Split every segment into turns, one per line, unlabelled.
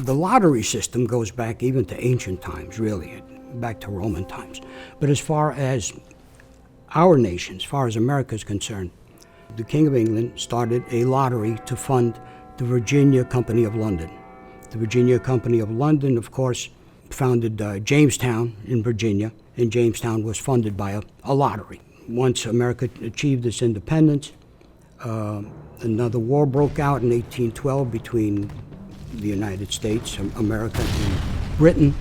The lottery system goes back even to ancient times, really, back to Roman times. But as far as our nation, as far as America is concerned, the King of England started a lottery to fund the Virginia Company of London. The Virginia Company of London, of course, founded Jamestown in Virginia, and Jamestown was funded by a lottery. Once America achieved its independence, another war broke out in 1812 between the United States, America, and Britain.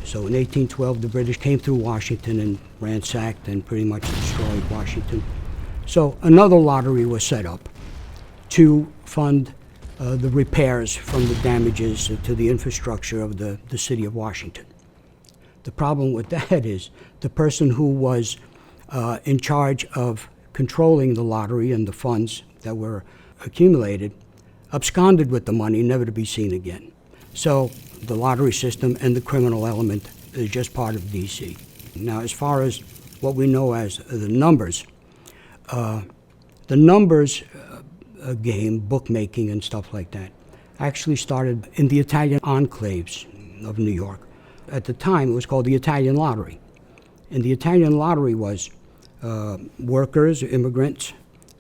So in 1812, the British came through Washington and ransacked and pretty much destroyed Washington. So another lottery was set up to fund the repairs from the damages to the infrastructure of the city of Washington. The problem with that is the person who was in charge of controlling the lottery and the funds that were accumulated absconded with the money, never to be seen again. So the lottery system and the criminal element is just part of D.C. Now, as far as what we know as the numbers game, bookmaking and stuff like that, actually started in the Italian enclaves of New York. At the time, it was called the Italian Lottery. And the Italian Lottery was workers, immigrants,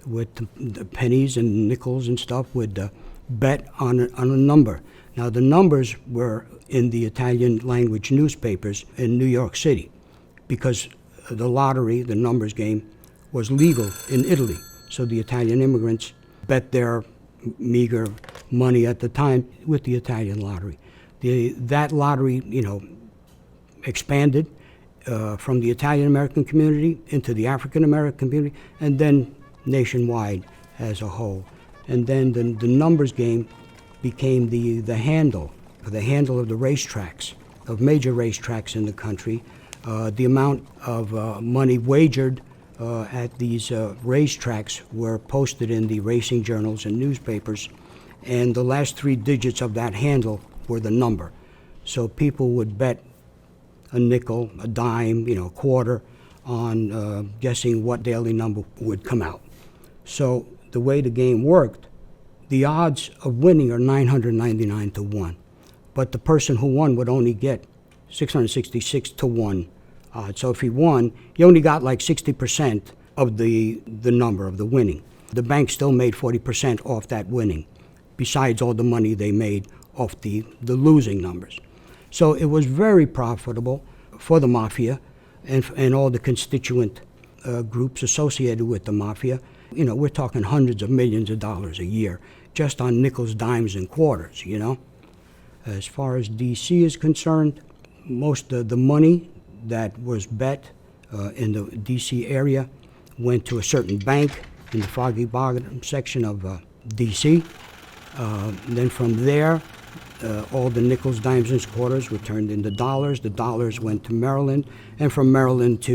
with the pennies and nickels and stuff would bet on a number. Now, the numbers were in the Italian language newspapers in New York City because the lottery, the numbers game, was legal in Italy. So the Italian immigrants bet their meager money at the time with the Italian lottery. That lottery, expanded from the Italian-American community into the African-American community, and then nationwide as a whole. And then the numbers game became the handle of the racetracks, of major racetracks in the country. The amount of money wagered at these racetracks were posted in the racing journals and newspapers, and the last three digits of that handle were the number. So people would bet a nickel, a dime, a quarter on guessing what daily number would come out. So the way the game worked, the odds of winning are 999 to 1, but the person who won would only get 666 to 1 odds. So if he won, he only got like 60% of the number of the winning. The bank still made 40% off that winning, besides all the money they made off the losing numbers. So it was very profitable for the Mafia and all the constituent groups associated with the Mafia. We're talking hundreds of millions of dollars a year just on nickels, dimes, and quarters, As far as D.C. is concerned, most of the money that was bet in the D.C. area went to a certain bank in the Foggy Bottom section of D.C. Then from there, all the nickels, dimes, and quarters were turned into dollars. The dollars went to Maryland, and from Maryland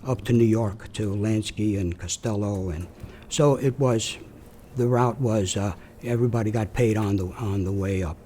up to New York, to Lansky and Costello. And so the route was everybody got paid on the way up.